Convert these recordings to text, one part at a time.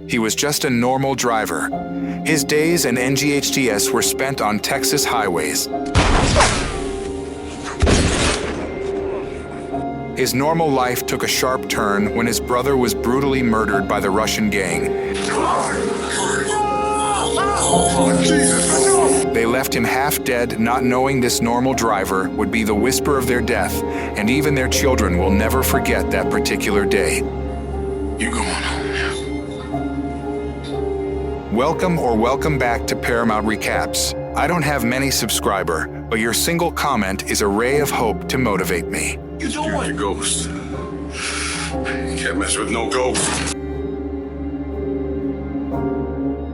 He was just a normal driver. His days in NGHTS were spent on Texas highways. His normal life took a sharp turn when his brother was brutally murdered by the Russian gang. They left him half dead, not knowing this normal driver would be the whisper of their death, and even their children will never forget that particular day. You going home? Welcome back to Paramount Recaps. I don't have many subscribers, but your single comment is a ray of hope to motivate me. You doing? You're a ghost. You can't mess with no ghost.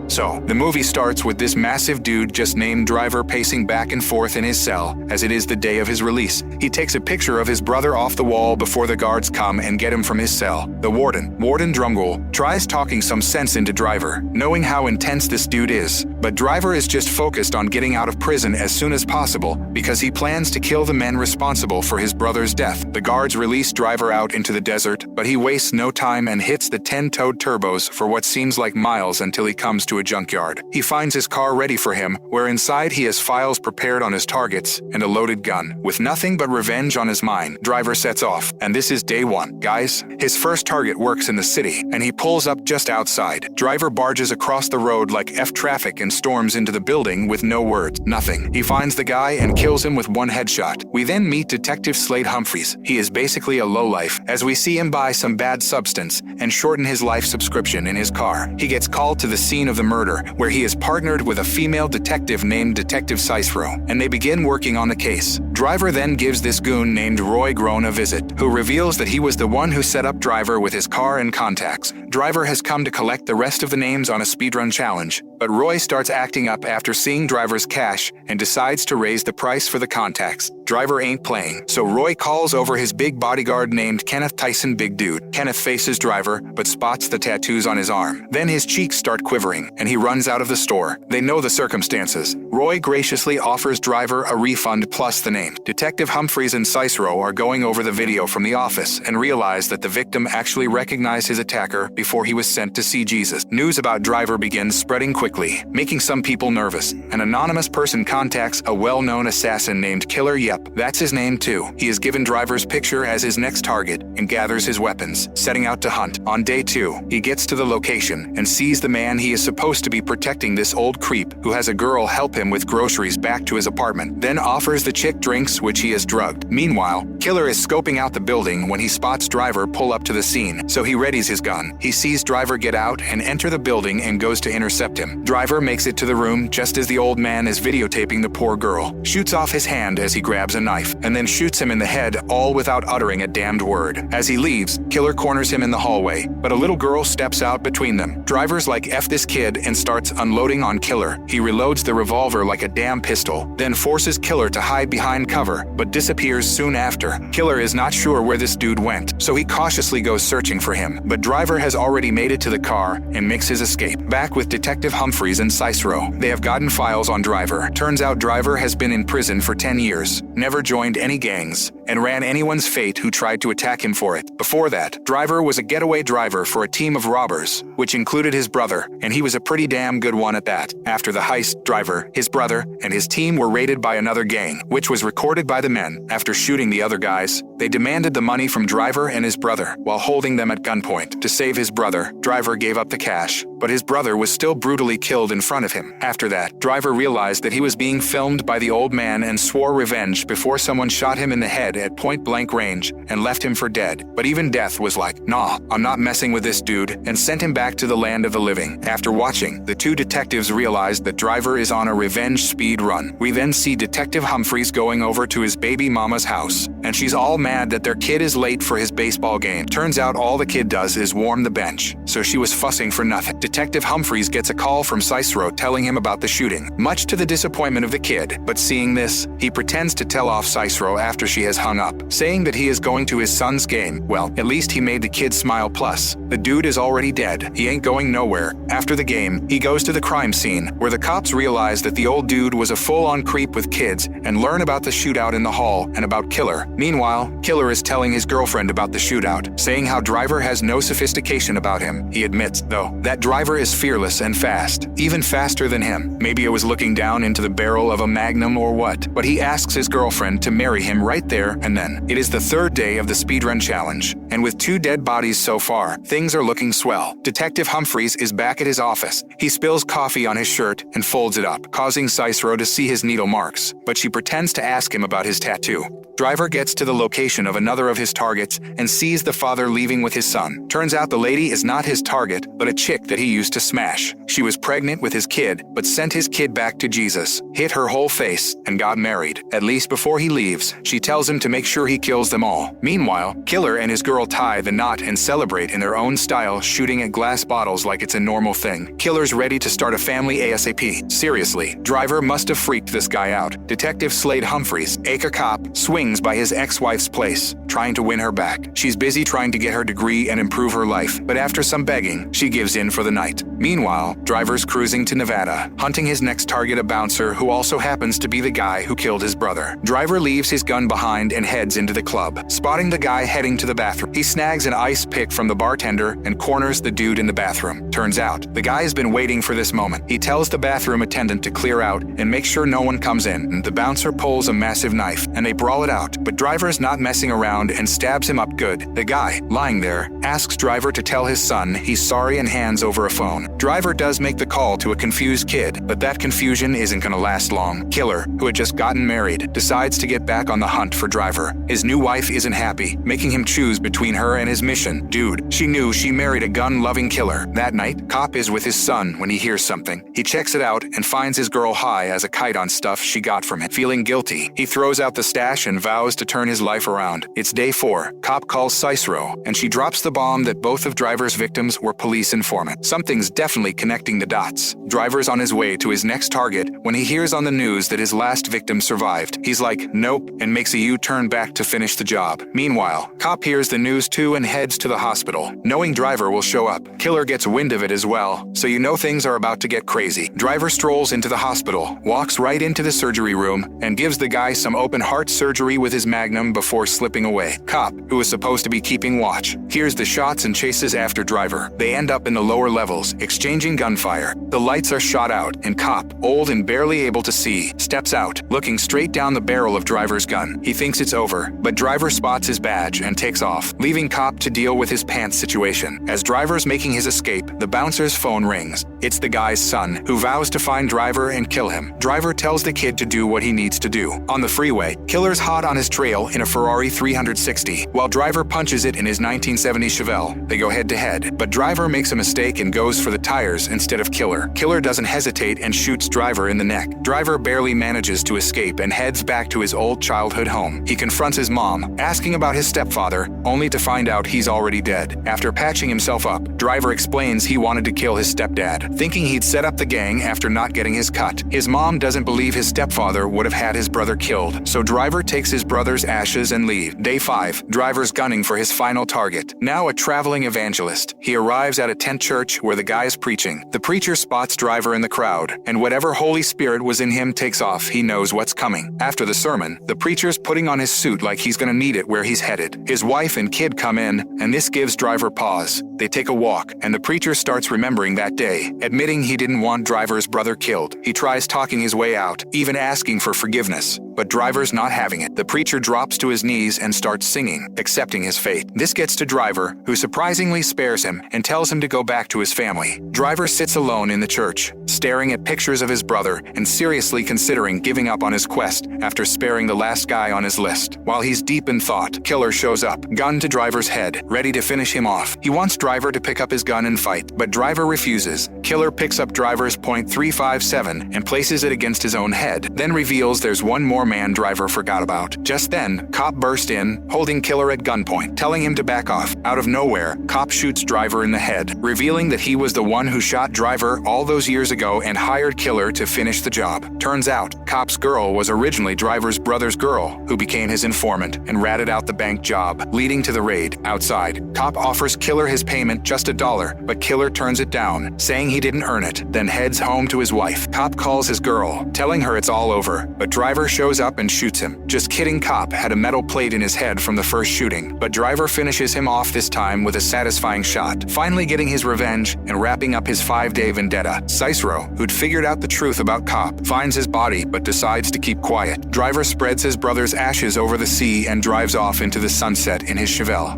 So, the movie starts with this massive dude just named Driver pacing back and forth in his cell, as it is the day of his release. He takes a picture of his brother off the wall before the guards come and get him from his cell. The Warden Drumgold, tries talking some sense into Driver, knowing how intense this dude is. But Driver is just focused on getting out of prison as soon as possible because he plans to kill the men responsible for his brother's death. The guards release Driver out into the desert, but he wastes no time and hits the 10-toed turbos for what seems like miles until he comes to a junkyard. He finds his car ready for him, where inside he has files prepared on his targets and a loaded gun. With nothing but revenge on his mind, Driver sets off, and this is day one. Guys, his first target works in the city, and he pulls up just outside. Driver barges across the road like F traffic and storms into the building with no words, nothing. He finds the guy and kills him with one headshot. We then meet Detective Slade Humphreys. He is basically a lowlife, as we see him buy some bad substance and shorten his life subscription in his car. He gets called to the scene of the murder, where he is partnered with a female detective named Detective Cicero, and they begin working on the case. Driver then gives this goon named Roy Groen a visit, who reveals that he was the one who set up Driver with his car and contacts. Driver has come to collect the rest of the names on a speedrun challenge, but Roy starts acting up after seeing Driver's cash and decides to raise the price for the contacts. Driver ain't playing, so Roy calls over his big bodyguard named Kenneth Tyson Big Dude. Kenneth faces Driver, but spots the tattoos on his arm. Then his cheeks start quivering, and he runs out of the store. They know the circumstances. Roy graciously offers Driver a refund plus the name. Detective Humphreys and Cicero are going over the video from the office and realize that the victim actually recognized his attacker before he was sent to see Jesus. News about Driver begins spreading quickly, making some people nervous. An anonymous person contacts a well-known assassin named Killer. Yep, that's his name too. He is given Driver's picture as his next target and gathers his weapons, setting out to hunt. On day 2, he gets to the location and sees the man he is supposed to be protecting, this old creep who has a girl help him with groceries back to his apartment, then offers the chick drinks which he has drugged. Meanwhile, Killer is scoping out the building when he spots Driver pull up to the scene, so he readies his gun. He sees Driver get out and enter the building and goes to intercept him. Driver makes it to the room just as the old man is videotaping the poor girl, shoots off his hand as he grabs a knife, and then shoots him in the head, all without uttering a damned word. As he leaves, Killer corners him in the hallway, but a little girl steps out between them. Driver's like F this kid and starts unloading on Killer. He reloads the revolver like a damn pistol, then forces Killer to hide behind cover, but disappears soon after. Killer is not sure where this dude went, so he cautiously goes searching for him, but Driver has already made it to the car and makes his escape. Back with Detective Humphreys and Cicero, they have gotten files on Driver. Turns out Driver has been in prison for 10 years, never joined any gangs, and ran anyone's fate who tried to attack him for it. Before that, Driver was a getaway driver for a team of robbers, which included his brother, and he was a pretty damn good one at that. After the heist, Driver, his brother, and his team were raided by another gang, which was recorded by the men. After shooting the other guys, they demanded the money from Driver and his brother, while holding them at gunpoint. To save his brother, Driver gave up the cash, but his brother was still brutally killed in front of him. After that, Driver realized that he was being filmed by the old man and swore revenge before someone shot him in the head at point-blank range and left him for dead. But even death was like, nah, I'm not messing with this dude, and sent him back to the land of the living. After watching, the two detectives realized that Driver is on a revenge speed run. We then see Detective Humphreys going over to his baby mama's house, and she's all mad that their kid is late for his baseball game. Turns out all the kid does is warm the bench, so she was fussing for nothing. Detective Humphreys gets a call call from Cicero telling him about the shooting, much to the disappointment of the kid. But seeing this, he pretends to tell off Cicero after she has hung up, saying that he is going to his son's game. Well, at least he made the kid smile. Plus, the dude is already dead. He ain't going nowhere. After the game, he goes to the crime scene, where the cops realize that the old dude was a full-on creep with kids and learn about the shootout in the hall and about Killer. Meanwhile, Killer is telling his girlfriend about the shootout, saying how Driver has no sophistication about him. He admits, though, that Driver is fearless and fast, even faster than him. Maybe it was looking down into the barrel of a Magnum or what, but he asks his girlfriend to marry him right there and then. It is the third day of the speedrun challenge, and with 2 dead bodies so far, things are looking swell. Detective Humphreys is back at his office. He spills coffee on his shirt and folds it up, causing Cicero to see his needle marks, but she pretends to ask him about his tattoo. Driver gets to the location of another of his targets and sees the father leaving with his son. Turns out the lady is not his target, but a chick that he used to smash. She was pregnant with his kid, but sent his kid back to Jesus, hit her whole face, and got married. At least before he leaves, she tells him to make sure he kills them all. Meanwhile, Killer and his girl tie the knot and celebrate in their own style, shooting at glass bottles like it's a normal thing. Killer's ready to start a family ASAP. Seriously, Driver must have freaked this guy out. Detective Slade Humphreys, aka Cop, swings by his ex-wife's place, trying to win her back. She's busy trying to get her degree and improve her life, but after some begging, she gives in for the night. Meanwhile, Driver's cruising to Nevada, hunting his next target, a bouncer who also happens to be the guy who killed his brother. Driver leaves his gun behind and heads into the club. Spotting the guy heading to the bathroom, he snags an ice pick from the bartender and corners the dude in the bathroom. Turns out, the guy has been waiting for this moment. He tells the bathroom attendant to clear out and make sure no one comes in. The bouncer pulls a massive knife, and they brawl it out, but Driver's not messing around and stabs him up good. The guy, lying there, asks Driver to tell his son he's sorry and hands over a phone. Driver does make the call to a confused kid, but that confusion isn't gonna last long. Killer, who had just gotten married, decides to get back on the hunt for Driver. His new wife isn't happy, making him choose between her and his mission. Dude, she knew she married a gun-loving killer. That night, Cop is with his son when he hears something. He checks it out and finds his girl high as a kite on stuff she got from it. Feeling guilty, he throws out the stash and vows to turn his life around. It's day 4. Cop calls Cicero, and she drops the bomb that both of Driver's victims were police informants. Something's definitely connecting the dots. Driver's on his way to his next target when he hears on the news that his last victim survived. He's like, nope, and makes a U-turn back to finish the job. Meanwhile, Cop hears the news too and heads to the hospital, knowing Driver will show up. Killer gets wind of it as well, so you know things are about to get crazy. Driver strolls into the hospital, walks right into the surgery room, and gives the guy some open heart surgery with his Magnum before slipping away. Cop, who is supposed to be keeping watch, hears the shots and chases after Driver. They end up in the lower levels, exchanging gunfire. The lights are shot out, and Cop, old and barely able to see, steps out, looking straight down the barrel of Driver's gun. He thinks it's over, but Driver spots his badge and takes off, leaving Cop to deal with his pants situation. As Driver's making his escape, the bouncer's phone rings. It's the guy's son, who vows to find Driver and kill him. Driver tells the kid to do what he needs to do. On the freeway, Killer's hot on his trail in a Ferrari 360, while Driver punches it in his 1970 Chevelle. They go head-to-head, but Driver makes a mistake and goes for the tires instead of Killer. Killer doesn't hesitate and shoots Driver in the neck. Driver barely manages to escape and heads back to his old childhood home. He confronts his mom, asking about his stepfather, only to find out he's already dead. After patching himself up, Driver explains he wanted to kill his stepdad, thinking he'd set up the gang after not getting his cut. His mom doesn't believe his stepfather would have had his brother killed, so Driver takes his brother's ashes and leaves. Day 5, Driver's gunning for his final target, now a traveling evangelist. He arrives at a tent church where the guy is preaching. The preacher spots Driver in the crowd, and whatever Holy Spirit was in him takes off. He knows what's coming. After the sermon, the preacher's putting on his suit like he's gonna need it where he's headed. His wife and kid come in, and this gives Driver pause. They take a walk, and the preacher starts remembering that day, admitting he didn't want Driver's brother killed. He tries talking his way out, even asking for forgiveness, but Driver's not having it. The preacher drops to his knees and starts singing, accepting his fate. This gets to Driver, who surprisingly spares him and tells him to go back to his family. Driver sits alone in the church, staring at pictures of his brother and seriously considering giving up on his quest after sparing the last guy on his list. While he's deep in thought, Killer shows up, gun to Driver's head, ready to finish him off. He wants Driver to pick up his gun and fight, but Driver refuses. Killer picks up Driver's .357 and places it against his own head, then reveals there's one more man Driver forgot about. Just then, Cop burst in, holding Killer at gunpoint, telling him to back off. Out of nowhere, Cop shoots Driver in the head, revealing that he was the one who shot Driver driver all those years ago and hired Killer to finish the job. Turns out, Cop's girl was originally driver's brother's girl, who became his informant and ratted out the bank job, leading to the raid. Outside, Cop offers Killer his payment, just $1, but Killer turns it down, saying he didn't earn it, then heads home to his wife. Cop calls his girl, telling her it's all over, but Driver shows up and shoots him. Just kidding, Cop had a metal plate in his head from the first shooting, but Driver finishes him off this time with a satisfying shot, finally getting his revenge and wrapping up his 5-day vendetta. Cicero, who'd figured out the truth about Cop, finds his body but decides to keep quiet. Driver spreads his brother's ashes over the sea and drives off into the sunset in his Chevelle.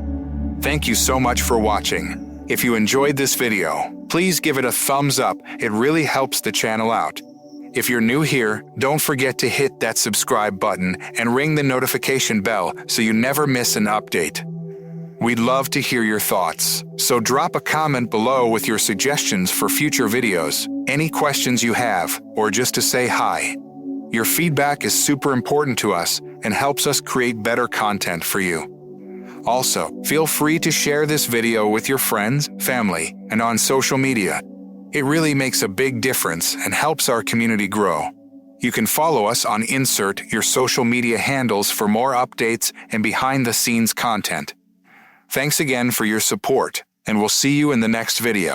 Thank you so much for watching. If you enjoyed this video, please give it a thumbs up. It really helps the channel out. If you're new here, don't forget to hit that subscribe button and ring the notification bell so you never miss an update. We'd love to hear your thoughts, so drop a comment below with your suggestions for future videos, any questions you have, or just to say hi. Your feedback is super important to us and helps us create better content for you. Also, feel free to share this video with your friends, family, and on social media. It really makes a big difference and helps our community grow. You can follow us on Insert your social media handles for more updates and behind-the-scenes content. Thanks again for your support, and we'll see you in the next video.